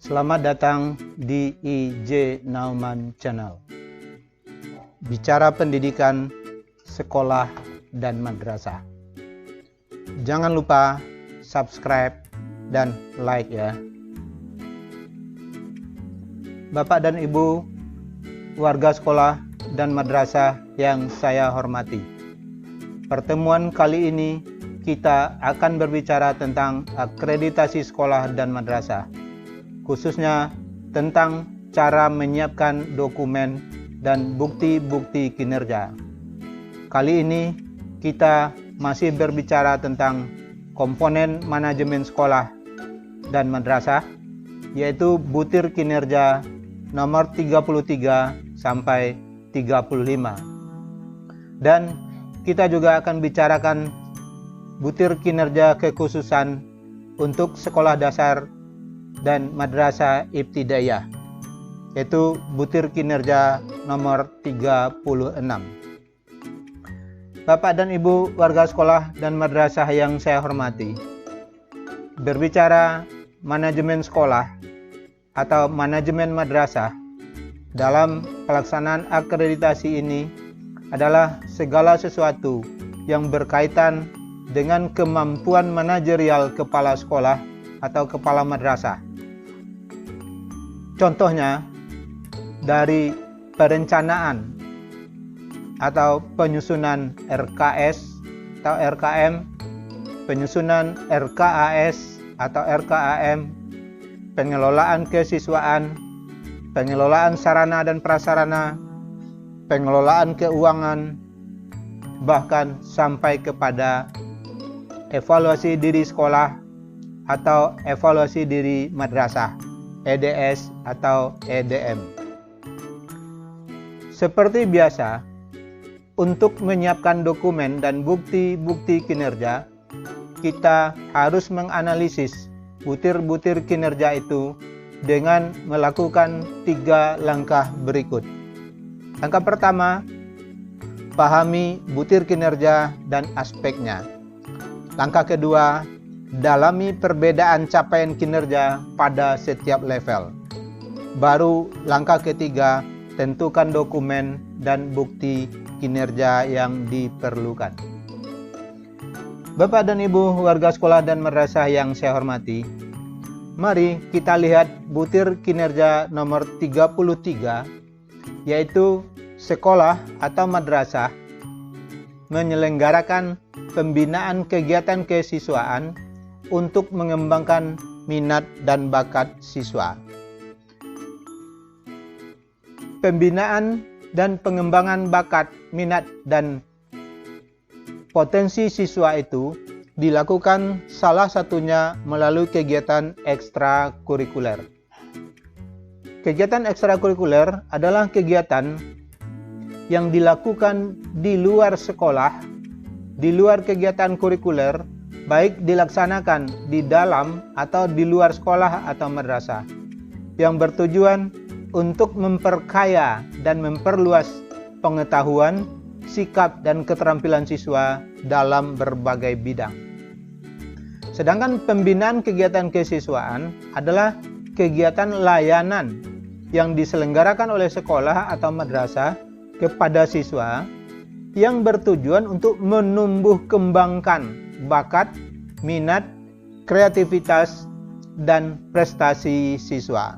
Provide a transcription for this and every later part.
Selamat datang di IJ Nauman Channel. Bicara pendidikan, sekolah, dan madrasah. Jangan lupa subscribe dan like ya. Bapak dan Ibu, warga sekolah dan madrasah yang saya hormati. Pertemuan kali ini kita akan berbicara tentang akreditasi sekolah dan madrasah, khususnya tentang cara menyiapkan dokumen dan bukti-bukti kinerja. Kali ini kita masih berbicara tentang komponen manajemen sekolah dan madrasah, yaitu butir kinerja nomor 33 sampai 35. Dan kita juga akan bicarakan butir kinerja kekhususan untuk sekolah dasar dan madrasah ibtidaiyah, yaitu butir kinerja nomor 36. Bapak dan Ibu warga sekolah dan madrasah yang saya hormati, berbicara manajemen sekolah atau manajemen madrasah dalam pelaksanaan akreditasi ini adalah segala sesuatu yang berkaitan dengan kemampuan manajerial kepala sekolah atau kepala madrasah. Contohnya, dari perencanaan atau penyusunan RKS atau RKM, penyusunan RKAS atau RKAM, pengelolaan kesiswaan, pengelolaan sarana dan prasarana, pengelolaan keuangan, bahkan sampai kepada evaluasi diri sekolah atau evaluasi diri madrasah, EDS atau EDM. Seperti biasa, untuk menyiapkan dokumen dan bukti-bukti kinerja, kita harus menganalisis butir-butir kinerja itu dengan melakukan 3 langkah berikut. Langkah pertama, pahami butir kinerja dan aspeknya. Langkah kedua, dalami perbedaan capaian kinerja pada setiap level. Baru langkah ketiga, tentukan dokumen dan bukti kinerja yang diperlukan. Bapak dan Ibu warga sekolah dan madrasah yang saya hormati, mari kita lihat butir kinerja nomor 33, yaitu sekolah atau madrasah menyelenggarakan pembinaan kegiatan kesiswaan untuk mengembangkan minat dan bakat siswa. Pembinaan dan pengembangan bakat, minat, dan potensi siswa itu dilakukan salah satunya melalui kegiatan ekstrakurikuler. Kegiatan ekstrakurikuler adalah kegiatan yang dilakukan di luar sekolah, di luar kegiatan kurikuler, baik dilaksanakan di dalam atau di luar sekolah atau madrasah, yang bertujuan untuk memperkaya dan memperluas pengetahuan, sikap, dan keterampilan siswa dalam berbagai bidang. Sedangkan pembinaan kegiatan kesiswaan adalah kegiatan layanan yang diselenggarakan oleh sekolah atau madrasah kepada siswa yang bertujuan untuk menumbuh kembangkan bakat, minat, kreativitas, dan prestasi siswa.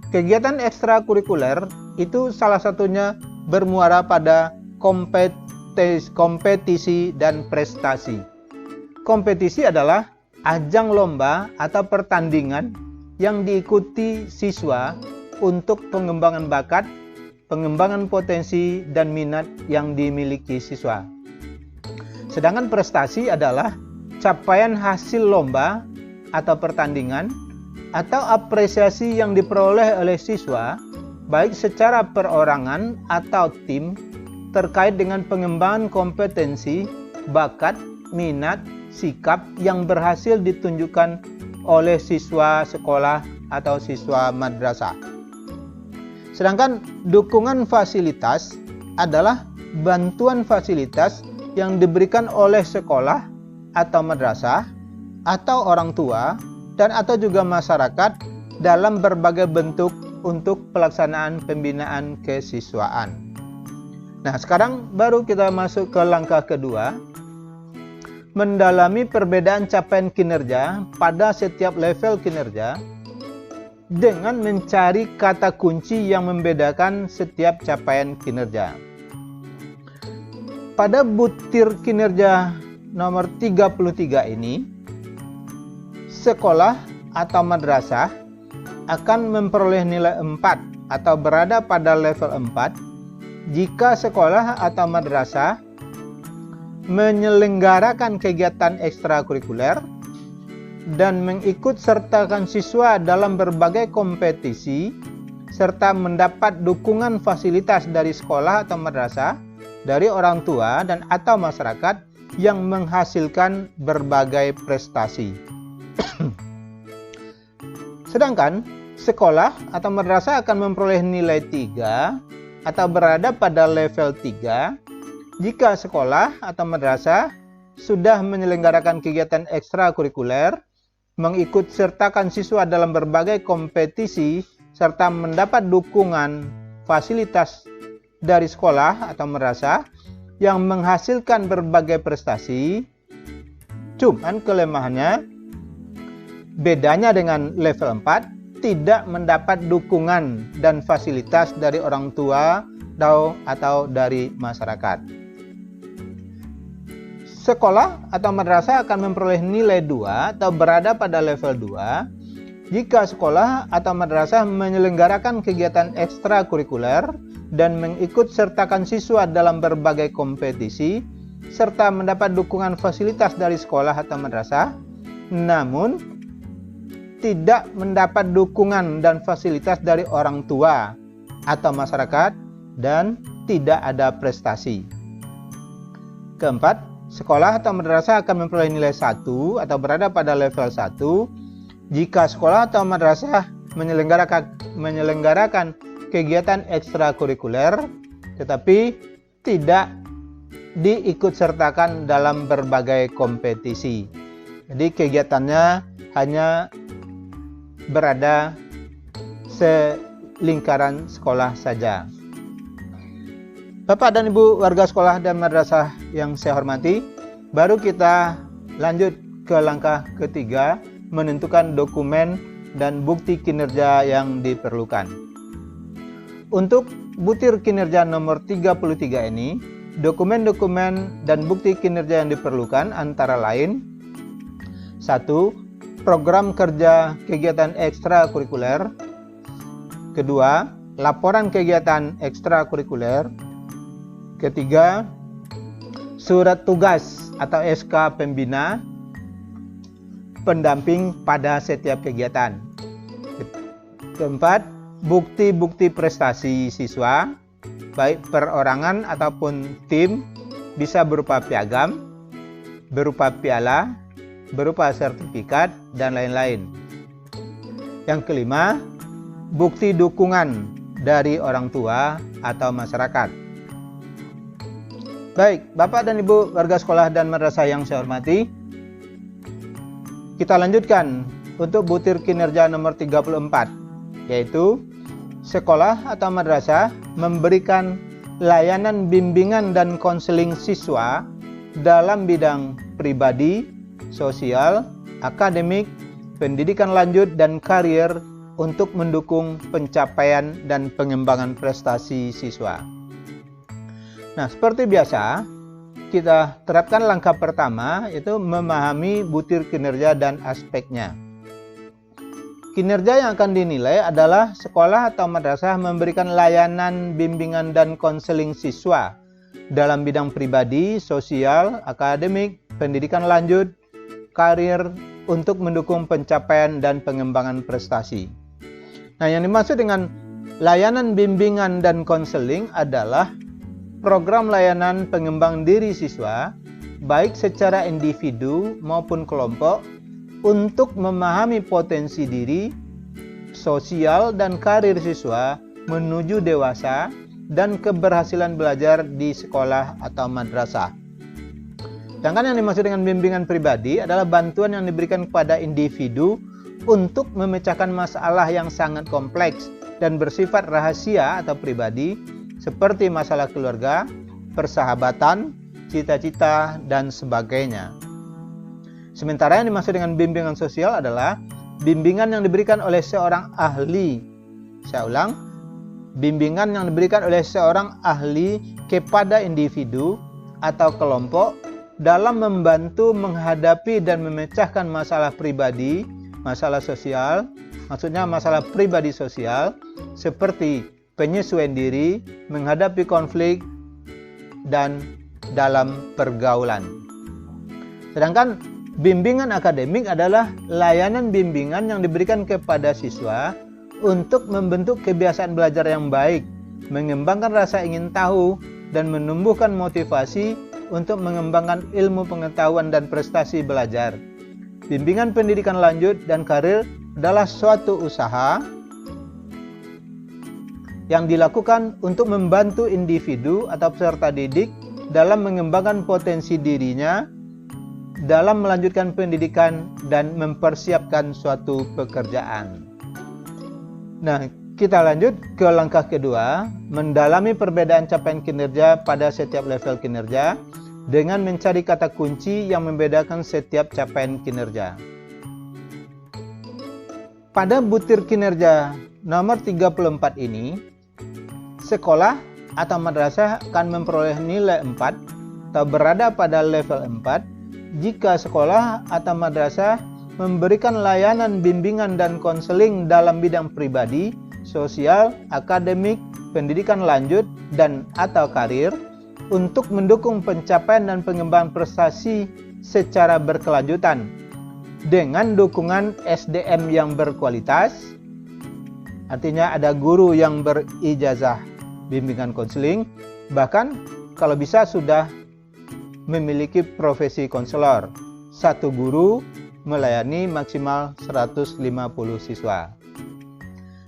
Kegiatan ekstrakurikuler itu salah satunya bermuara pada kompetisi dan prestasi. Kompetisi adalah ajang lomba atau pertandingan yang diikuti siswa untuk pengembangan bakat, pengembangan potensi dan minat yang dimiliki siswa. Sedangkan prestasi adalah capaian hasil lomba atau pertandingan atau apresiasi yang diperoleh oleh siswa baik secara perorangan atau tim terkait dengan pengembangan kompetensi, bakat, minat, sikap yang berhasil ditunjukkan oleh siswa sekolah atau siswa madrasah. Sedangkan dukungan fasilitas adalah bantuan fasilitas yang diberikan oleh sekolah atau madrasah atau orang tua dan atau juga masyarakat dalam berbagai bentuk untuk pelaksanaan pembinaan kesiswaan. Nah, sekarang baru kita masuk ke langkah kedua, mendalami perbedaan capaian kinerja pada setiap level kinerja dengan mencari kata kunci yang membedakan setiap capaian kinerja. Pada butir kinerja nomor 33 ini, sekolah atau madrasah akan memperoleh nilai 4 atau berada pada level 4 jika sekolah atau madrasah menyelenggarakan kegiatan ekstrakurikuler dan mengikut sertakan siswa dalam berbagai kompetisi serta mendapat dukungan fasilitas dari sekolah atau madrasah, dari orang tua dan atau masyarakat yang menghasilkan berbagai prestasi. Sedangkan sekolah atau madrasah akan memperoleh nilai 3 atau berada pada level 3 jika sekolah atau madrasah sudah menyelenggarakan kegiatan ekstrakurikuler, mengikut sertakan siswa dalam berbagai kompetisi, serta mendapat dukungan fasilitas dari sekolah atau madrasah yang menghasilkan berbagai prestasi. Cuman kelemahannya, bedanya dengan level 4, tidak mendapat dukungan dan fasilitas dari orang tua atau dari masyarakat. Sekolah atau madrasah akan memperoleh nilai 2 atau berada pada level 2 jika sekolah atau madrasah menyelenggarakan kegiatan ekstrakurikuler dan mengikut sertakan siswa dalam berbagai kompetisi serta mendapat dukungan fasilitas dari sekolah atau madrasah, namun tidak mendapat dukungan dan fasilitas dari orang tua atau masyarakat dan tidak ada prestasi. Keempat, sekolah atau madrasah akan memperoleh nilai 1 atau berada pada level 1 jika sekolah atau madrasah menyelenggarakan kegiatan ekstrakurikuler tetapi tidak diikut sertakan dalam berbagai kompetisi. Jadi kegiatannya hanya berada selingkaran sekolah saja. Bapak dan Ibu warga sekolah dan madrasah yang saya hormati, baru kita lanjut ke langkah ketiga, menentukan dokumen dan bukti kinerja yang diperlukan. Untuk butir kinerja nomor 33 ini, dokumen-dokumen dan bukti kinerja yang diperlukan antara lain: 1. Program kerja kegiatan ekstrakurikuler. 2. Laporan kegiatan ekstrakurikuler. 3. Surat tugas atau SK pembina pendamping pada setiap kegiatan. 4. Bukti-bukti prestasi siswa, baik perorangan ataupun tim, bisa berupa piagam, berupa piala, berupa sertifikat, dan lain-lain. Yang kelima, bukti dukungan dari orang tua atau masyarakat. Baik, Bapak dan Ibu warga sekolah dan madrasah yang saya hormati, kita lanjutkan untuk butir kinerja nomor 34, yaitu sekolah atau madrasah memberikan layanan bimbingan dan konseling siswa dalam bidang pribadi, sosial, akademik, pendidikan lanjut, dan karir untuk mendukung pencapaian dan pengembangan prestasi siswa. Nah, seperti biasa, kita terapkan langkah pertama, yaitu memahami butir kinerja dan aspeknya. Kinerja yang akan dinilai adalah sekolah atau madrasah memberikan layanan bimbingan dan konseling siswa dalam bidang pribadi, sosial, akademik, pendidikan lanjut, karir untuk mendukung pencapaian dan pengembangan prestasi. Nah, yang dimaksud dengan layanan bimbingan dan konseling adalah program layanan pengembang diri siswa, baik secara individu maupun kelompok, untuk memahami potensi diri, sosial, dan karir siswa menuju dewasa dan keberhasilan belajar di sekolah atau madrasah. Sedangkan yang dimaksud dengan bimbingan pribadi adalah bantuan yang diberikan kepada individu untuk memecahkan masalah yang sangat kompleks dan bersifat rahasia atau pribadi seperti masalah keluarga, persahabatan, cita-cita, dan sebagainya. Sementara yang dimaksud dengan bimbingan sosial adalah bimbingan yang diberikan oleh seorang ahli. Saya ulang, bimbingan yang diberikan oleh seorang ahli kepada individu atau kelompok dalam membantu menghadapi dan memecahkan masalah pribadi, masalah sosial, maksudnya masalah pribadi sosial, seperti penyesuaian diri, menghadapi konflik, dan dalam pergaulan. Sedangkan bimbingan akademik adalah layanan bimbingan yang diberikan kepada siswa untuk membentuk kebiasaan belajar yang baik, mengembangkan rasa ingin tahu, dan menumbuhkan motivasi untuk mengembangkan ilmu pengetahuan dan prestasi belajar. Bimbingan pendidikan lanjut dan karir adalah suatu usaha yang dilakukan untuk membantu individu atau peserta didik dalam mengembangkan potensi dirinya dalam melanjutkan pendidikan dan mempersiapkan suatu pekerjaan. Nah, kita lanjut ke langkah kedua, mendalami perbedaan capaian kinerja pada setiap level kinerja dengan mencari kata kunci yang membedakan setiap capaian kinerja. Pada butir kinerja nomor 34 ini, sekolah atau madrasah akan memperoleh nilai 4 atau berada pada level 4 jika sekolah atau madrasah memberikan layanan bimbingan dan konseling dalam bidang pribadi, sosial, akademik, pendidikan lanjut, dan atau karir untuk mendukung pencapaian dan pengembangan prestasi secara berkelanjutan dengan dukungan SDM yang berkualitas, artinya ada guru yang berijazah bimbingan konseling, bahkan kalau bisa sudah memiliki profesi konselor. Satu guru melayani maksimal 150 siswa.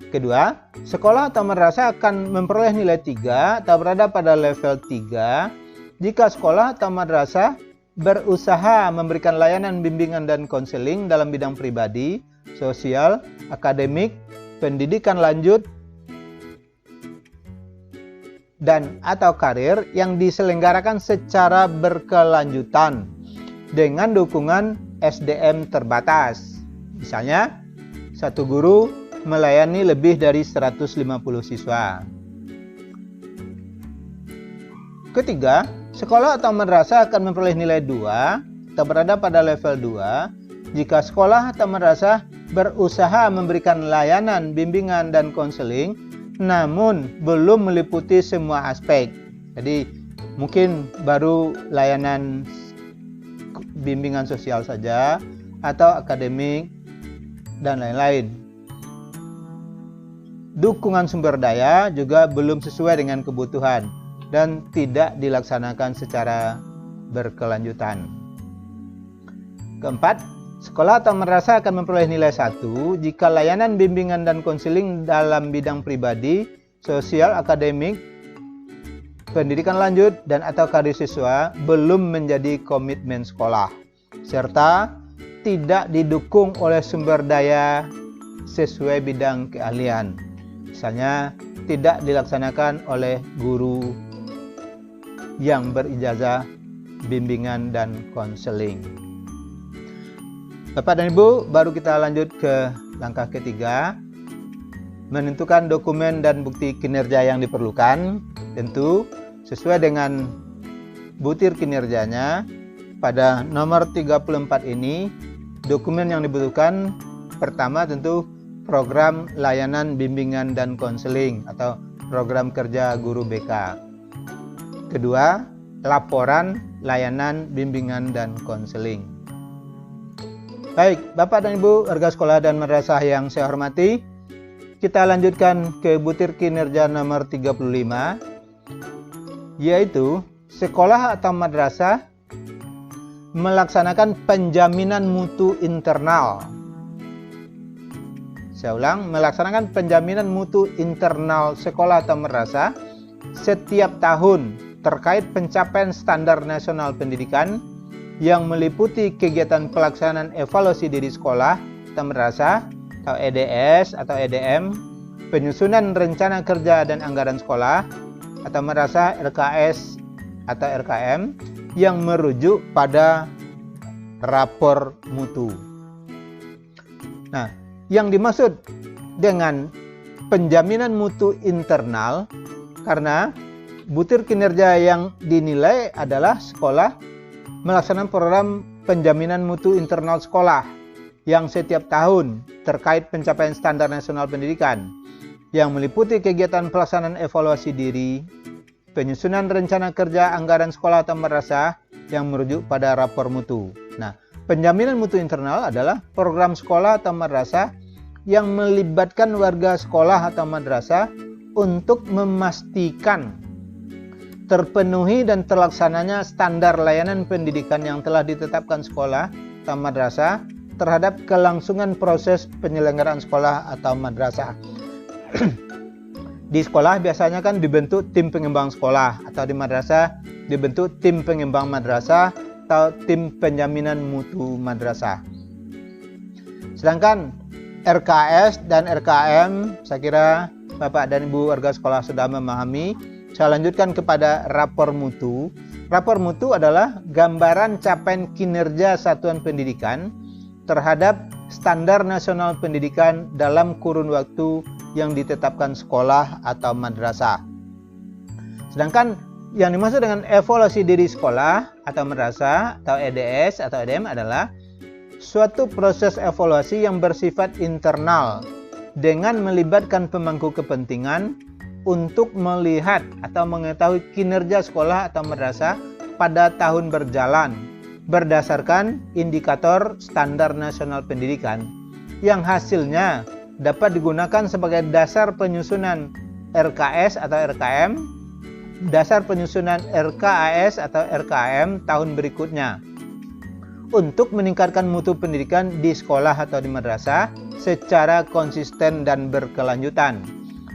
Kedua, sekolah atau madrasah akan memperoleh nilai 3 atau berada pada level 3 jika sekolah atau madrasah berusaha memberikan layanan bimbingan dan konseling dalam bidang pribadi, sosial, akademik, pendidikan lanjut, dan atau karir yang diselenggarakan secara berkelanjutan dengan dukungan SDM terbatas. Misalnya, satu guru melayani lebih dari 150 siswa. Ketiga, sekolah atau madrasah akan memperoleh nilai 2 atau berada pada level 2 jika sekolah atau madrasah berusaha memberikan layanan bimbingan dan konseling namun belum meliputi semua aspek. Jadi mungkin baru layanan bimbingan sosial saja atau akademik dan lain-lain. Dukungan sumber daya juga belum sesuai dengan kebutuhan dan tidak dilaksanakan secara berkelanjutan. Keempat, sekolah atau madrasah akan memperoleh nilai 1 jika layanan bimbingan dan konseling dalam bidang pribadi, sosial, akademik, pendidikan lanjut, dan atau karir siswa belum menjadi komitmen sekolah, serta tidak didukung oleh sumber daya sesuai bidang keahlian. Misalnya, tidak dilaksanakan oleh guru yang berijazah bimbingan dan konseling. Bapak dan Ibu, baru kita lanjut ke langkah ketiga, menentukan dokumen dan bukti kinerja yang diperlukan. Tentu sesuai dengan butir kinerjanya, pada nomor 34 ini, dokumen yang dibutuhkan pertama tentu program layanan bimbingan dan konseling atau program kerja guru BK. Kedua, laporan layanan bimbingan dan konseling. Baik, Bapak dan Ibu warga sekolah dan madrasah yang saya hormati, kita lanjutkan ke butir kinerja nomor 35, yaitu sekolah atau madrasah melaksanakan penjaminan mutu internal. Saya ulang, melaksanakan penjaminan mutu internal sekolah atau madrasah setiap tahun terkait pencapaian standar nasional pendidikan yang meliputi kegiatan pelaksanaan evaluasi diri sekolah atau madrasah atau EDS atau EDM, penyusunan rencana kerja dan anggaran sekolah atau madrasah, RKS atau RKM yang merujuk pada rapor mutu. Nah, yang dimaksud dengan penjaminan mutu internal, karena butir kinerja yang dinilai adalah sekolah melaksanakan program penjaminan mutu internal sekolah yang setiap tahun terkait pencapaian standar nasional pendidikan yang meliputi kegiatan pelaksanaan evaluasi diri, penyusunan rencana kerja anggaran sekolah atau madrasah yang merujuk pada rapor mutu. Nah, penjaminan mutu internal adalah program sekolah atau madrasah yang melibatkan warga sekolah atau madrasah untuk memastikan terpenuhi dan terlaksananya standar layanan pendidikan yang telah ditetapkan sekolah atau madrasah terhadap kelangsungan proses penyelenggaraan sekolah atau madrasah. Di sekolah biasanya kan dibentuk tim pengembang sekolah, atau di madrasah dibentuk tim pengembang madrasah atau tim penjaminan mutu madrasah. Sedangkan RKS dan RKM, saya kira Bapak dan Ibu warga sekolah sudah memahami. Saya lanjutkan kepada rapor mutu. Rapor mutu adalah gambaran capaian kinerja satuan pendidikan terhadap standar nasional pendidikan dalam kurun waktu yang ditetapkan sekolah atau madrasah. Sedangkan yang dimaksud dengan evaluasi diri sekolah atau madrasah atau EDS atau EDM adalah suatu proses evaluasi yang bersifat internal dengan melibatkan pemangku kepentingan untuk melihat atau mengetahui kinerja sekolah atau madrasah pada tahun berjalan berdasarkan indikator standar nasional pendidikan yang hasilnya dapat digunakan sebagai dasar penyusunan RKS atau RKM, dasar penyusunan RKAS atau RKM tahun berikutnya untuk meningkatkan mutu pendidikan di sekolah atau di madrasah secara konsisten dan berkelanjutan,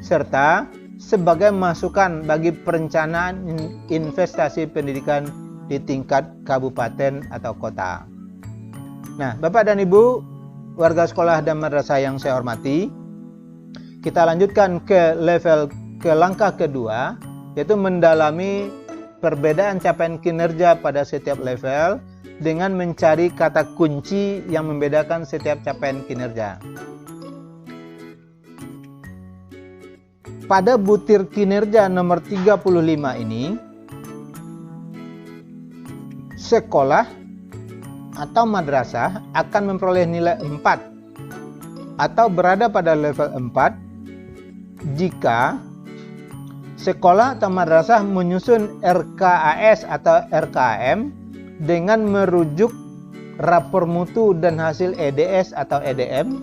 serta sebagai masukan bagi perencanaan investasi pendidikan di tingkat kabupaten atau kota. Nah, Bapak dan Ibu warga sekolah dan madrasah yang saya hormati, kita lanjutkan ke langkah kedua, yaitu mendalami perbedaan capaian kinerja pada setiap level dengan mencari kata kunci yang membedakan setiap capaian kinerja. Pada butir kinerja nomor 35 ini, sekolah atau madrasah akan memperoleh nilai 4 atau berada pada level 4 jika sekolah atau madrasah menyusun RKAS atau RKM dengan merujuk rapor mutu dan hasil EDS atau EDM,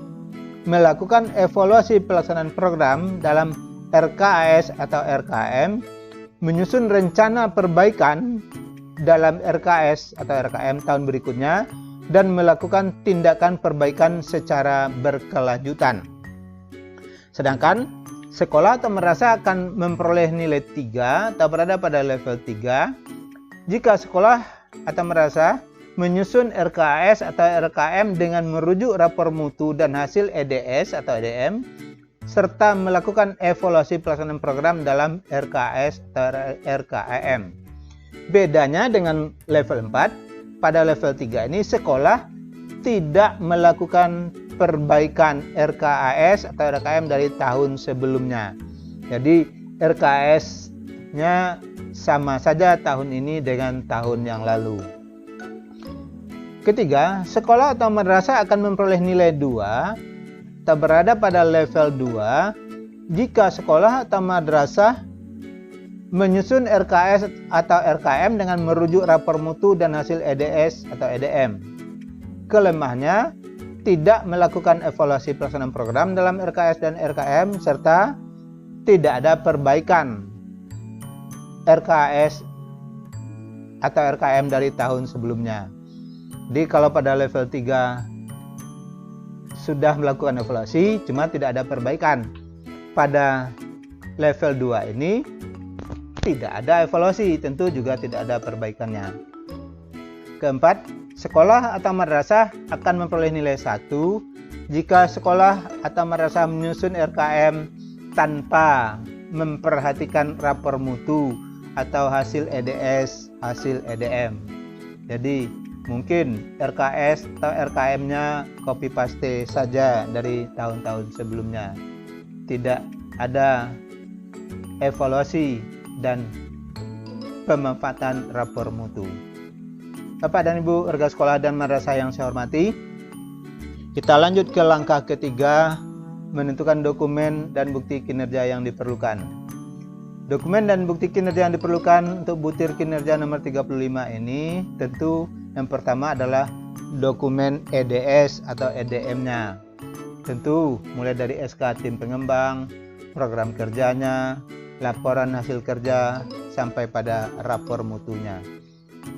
melakukan evaluasi pelaksanaan program dalam RKAS atau RKM, menyusun rencana perbaikan dalam RKS atau RKM tahun berikutnya, dan melakukan tindakan perbaikan secara berkelanjutan. Sedangkan sekolah atau madrasah akan memperoleh nilai 3 atau berada pada level 3 jika sekolah atau madrasah menyusun RKS atau RKM dengan merujuk rapor mutu dan hasil EDS atau EDM, serta melakukan evaluasi pelaksanaan program dalam RKS atau RKM. Bedanya dengan level 4, pada level 3 ini sekolah tidak melakukan perbaikan RKAS atau RKM dari tahun sebelumnya. Jadi RKS-nya sama saja tahun ini dengan tahun yang lalu. Ketiga, sekolah atau madrasah akan memperoleh nilai 2 atau berada pada level 2 jika sekolah atau madrasah menyusun RKS atau RKM dengan merujuk rapor mutu dan hasil EDS atau EDM. Kelemahnya, tidak melakukan evaluasi pelaksanaan program dalam RKS dan RKM, serta tidak ada perbaikan RKS atau RKM dari tahun sebelumnya. Jadi kalau pada level 3 sudah melakukan evaluasi, cuma tidak ada perbaikan. Pada level 2 ini tidak ada evaluasi, tentu juga tidak ada perbaikannya. Keempat, sekolah atau madrasah akan memperoleh nilai 1 jika sekolah atau madrasah menyusun RKM tanpa memperhatikan rapor mutu atau hasil EDS, hasil EDM. Jadi mungkin RKS atau RKM-nya copy paste saja dari tahun-tahun sebelumnya. Tidak ada evaluasi dan pemanfaatan rapor mutu. Bapak dan Ibu warga sekolah dan madrasah yang saya hormati, kita lanjut ke langkah ketiga, menentukan dokumen dan bukti kinerja yang diperlukan. Dokumen dan bukti kinerja yang diperlukan untuk butir kinerja nomor 35 ini tentu yang pertama adalah dokumen EDS atau EDM-nya. Tentu mulai dari SK tim pengembang, program kerjanya, laporan hasil kerja, sampai pada rapor mutunya.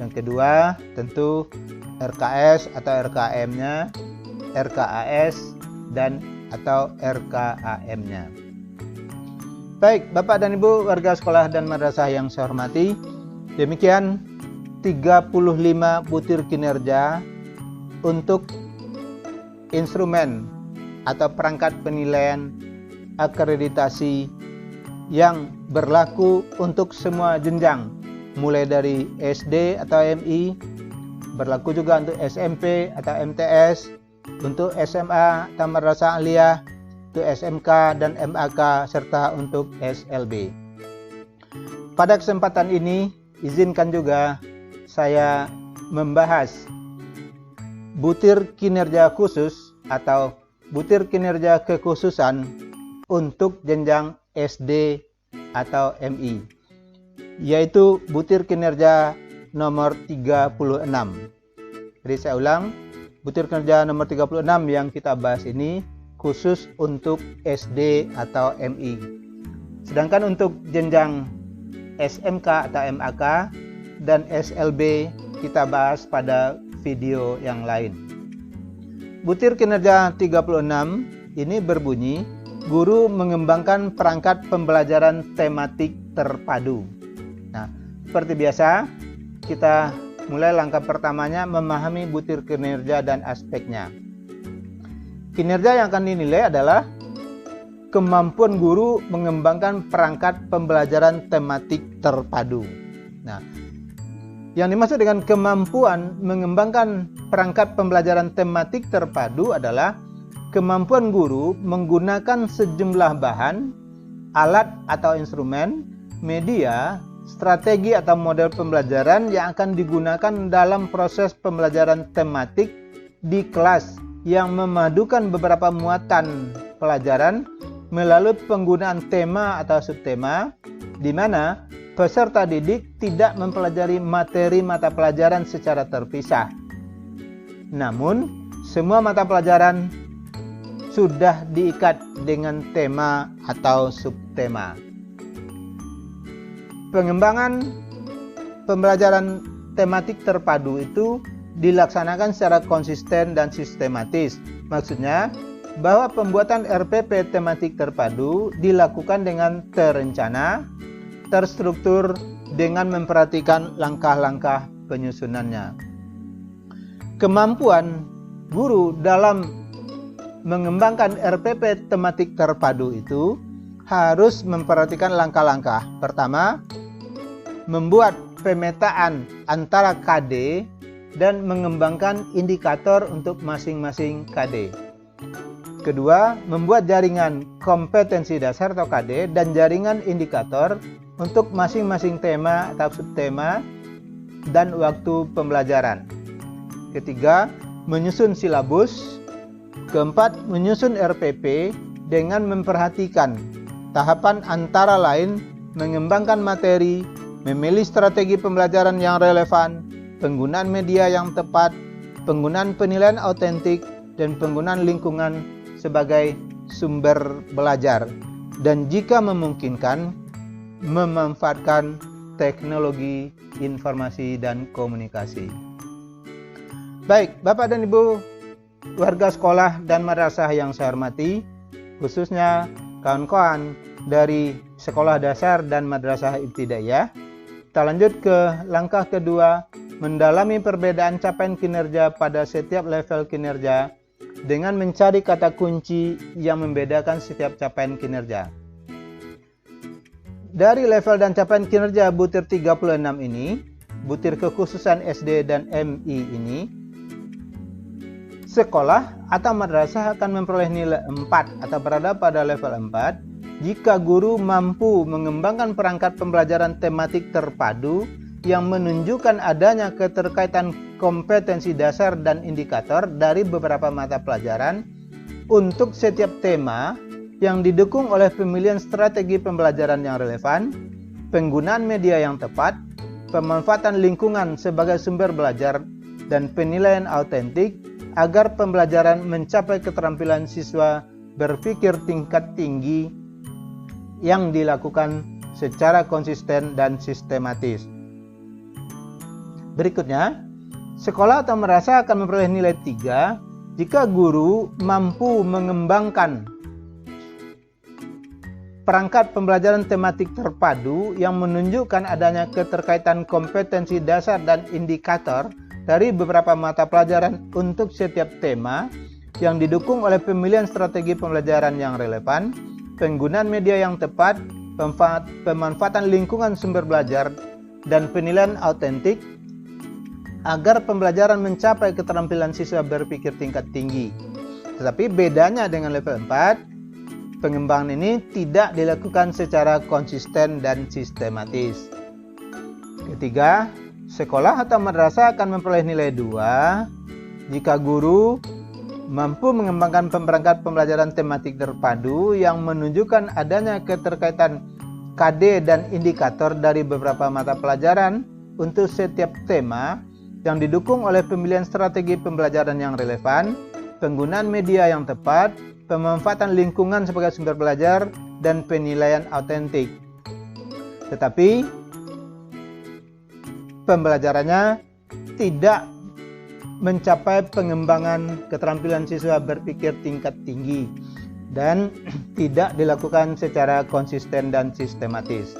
Yang kedua tentu RKS atau RKM-nya, RKAS dan atau RKAM-nya. Baik, Bapak dan Ibu warga sekolah dan madrasah yang saya hormati, demikian 35 butir kinerja untuk instrumen atau perangkat penilaian akreditasi yang berlaku untuk semua jenjang, mulai dari SD atau MI, berlaku juga untuk SMP atau MTS, untuk SMA atau madrasah aliyah, untuk SMK dan MAK, serta untuk SLB. Pada kesempatan ini, izinkan juga saya membahas butir kinerja khusus atau butir kinerja kekhususan untuk jenjang SD atau MI, yaitu butir kinerja nomor 36. Jadi saya ulang, butir kinerja nomor 36 yang kita bahas ini khusus untuk SD atau MI. Sedangkan untuk jenjang SMK atau MAK dan SLB kita bahas pada video yang lain. Butir kinerja 36 ini berbunyi, guru mengembangkan perangkat pembelajaran tematik terpadu. Nah, seperti biasa, kita mulai langkah pertamanya memahami butir kinerja dan aspeknya. Kinerja yang akan dinilai adalah kemampuan guru mengembangkan perangkat pembelajaran tematik terpadu. Nah, yang dimaksud dengan kemampuan mengembangkan perangkat pembelajaran tematik terpadu adalah kemampuan guru menggunakan sejumlah bahan, alat atau instrumen, media, strategi atau model pembelajaran yang akan digunakan dalam proses pembelajaran tematik di kelas yang memadukan beberapa muatan pelajaran melalui penggunaan tema atau subtema, di mana peserta didik tidak mempelajari materi mata pelajaran secara terpisah. Namun, semua mata pelajaran sudah diikat dengan tema atau subtema. Pengembangan pembelajaran tematik terpadu itu dilaksanakan secara konsisten dan sistematis. Maksudnya bahwa pembuatan RPP tematik terpadu dilakukan dengan terencana, terstruktur dengan memperhatikan langkah-langkah penyusunannya. Kemampuan guru dalam mengembangkan RPP tematik terpadu itu harus memperhatikan langkah-langkah. Pertama, membuat pemetaan antara KD dan mengembangkan indikator untuk masing-masing KD. Kedua, membuat jaringan kompetensi dasar atau KD dan jaringan indikator untuk masing-masing tema atau subtema dan waktu pembelajaran. Ketiga, menyusun silabus. Keempat, menyusun RPP dengan memperhatikan tahapan antara lain mengembangkan materi, memilih strategi pembelajaran yang relevan, penggunaan media yang tepat, penggunaan penilaian autentik, dan penggunaan lingkungan sebagai sumber belajar. Dan jika memungkinkan, memanfaatkan teknologi informasi dan komunikasi. Baik, Bapak dan Ibu warga sekolah dan madrasah yang saya hormati, khususnya kawan-kawan dari sekolah dasar dan madrasah ibtidaiyah, kita lanjut ke langkah kedua, mendalami perbedaan capaian kinerja pada setiap level kinerja dengan mencari kata kunci yang membedakan setiap capaian kinerja. Dari level dan capaian kinerja butir 36 ini, butir kekhususan SD dan MI ini, sekolah atau madrasah akan memperoleh nilai 4 atau berada pada level 4 jika guru mampu mengembangkan perangkat pembelajaran tematik terpadu yang menunjukkan adanya keterkaitan kompetensi dasar dan indikator dari beberapa mata pelajaran untuk setiap tema yang didukung oleh pemilihan strategi pembelajaran yang relevan, penggunaan media yang tepat, pemanfaatan lingkungan sebagai sumber belajar, dan penilaian autentik agar pembelajaran mencapai keterampilan siswa berpikir tingkat tinggi yang dilakukan secara konsisten dan sistematis. Berikutnya, sekolah atau madrasah akan memperoleh nilai 3 jika guru mampu mengembangkan perangkat pembelajaran tematik terpadu yang menunjukkan adanya keterkaitan kompetensi dasar dan indikator dari beberapa mata pelajaran untuk setiap tema yang didukung oleh pemilihan strategi pembelajaran yang relevan, penggunaan media yang tepat, pemanfaatan lingkungan sumber belajar, dan penilaian autentik agar pembelajaran mencapai keterampilan siswa berpikir tingkat tinggi. Tetapi bedanya dengan level 4, pengembangan ini tidak dilakukan secara konsisten dan sistematis. Ketiga, sekolah atau madrasah akan memperoleh nilai 2 jika guru mampu mengembangkan perangkat pembelajaran tematik terpadu yang menunjukkan adanya keterkaitan KD dan indikator dari beberapa mata pelajaran untuk setiap tema yang didukung oleh pemilihan strategi pembelajaran yang relevan, penggunaan media yang tepat, pemanfaatan lingkungan sebagai sumber belajar, dan penilaian autentik. Tetapi pembelajarannya tidak mencapai pengembangan keterampilan siswa berpikir tingkat tinggi dan tidak dilakukan secara konsisten dan sistematis.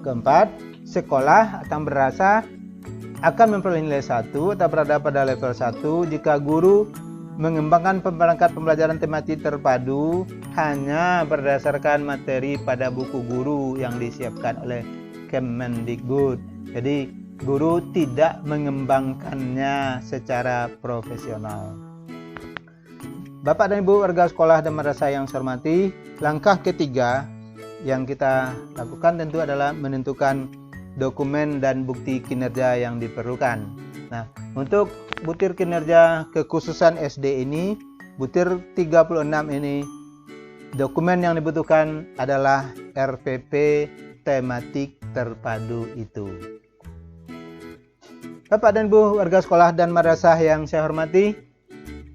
Keempat, sekolah atau madrasah akan memperoleh nilai 1 atau berada pada level 1 jika guru mengembangkan perangkat pembelajaran tematik terpadu hanya berdasarkan materi pada buku guru yang disiapkan oleh Kemendikbud. Jadi guru tidak mengembangkannya secara profesional. Bapak dan Ibu warga sekolah dan madrasah yang saya hormati, langkah ketiga yang kita lakukan tentu adalah menentukan dokumen dan bukti kinerja yang diperlukan. Nah, untuk butir kinerja kekhususan SD ini, butir 36 ini, dokumen yang dibutuhkan adalah RPP tematik terpadu itu. Bapak dan Ibu warga sekolah dan madrasah yang saya hormati,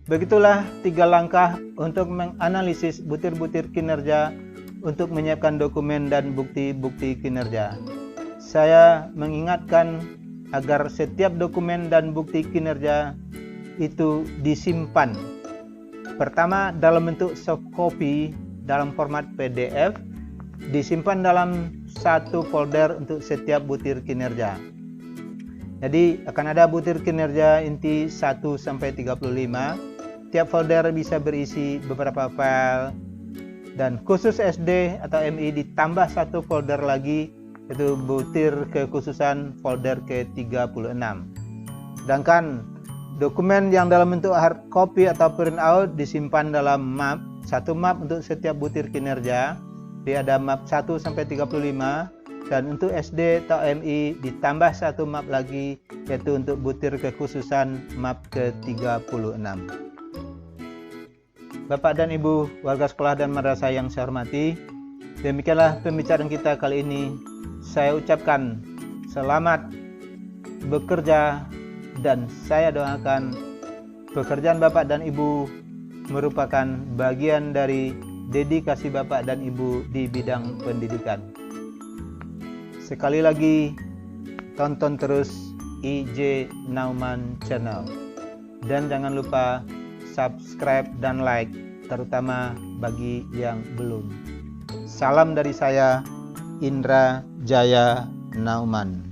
begitulah 3 langkah untuk menganalisis butir-butir kinerja untuk menyiapkan dokumen dan bukti-bukti kinerja. Saya mengingatkan agar setiap dokumen dan bukti kinerja itu disimpan. Pertama, dalam bentuk soft copy dalam format PDF, disimpan dalam satu folder untuk setiap butir kinerja. Jadi akan ada butir kinerja inti 1 sampai 35. Tiap folder bisa berisi beberapa file, dan khusus SD atau MI ditambah satu folder lagi, yaitu butir kekhususan folder ke-36. Sedangkan dokumen yang dalam bentuk hard copy atau print out disimpan dalam map, satu map untuk setiap butir kinerja. Dia ada map 1 sampai 35. Dan untuk SD atau MI ditambah satu map lagi, yaitu untuk butir kekhususan map ke-36. Bapak dan Ibu warga sekolah dan madrasah yang saya hormati, demikianlah pembicaraan kita kali ini. Saya ucapkan selamat bekerja dan saya doakan pekerjaan Bapak dan Ibu merupakan bagian dari dedikasi Bapak dan Ibu di bidang pendidikan. Sekali lagi, tonton terus IJ Nauman Channel. Dan jangan lupa subscribe dan like, terutama bagi yang belum. Salam dari saya, Indra Jaya Nauman.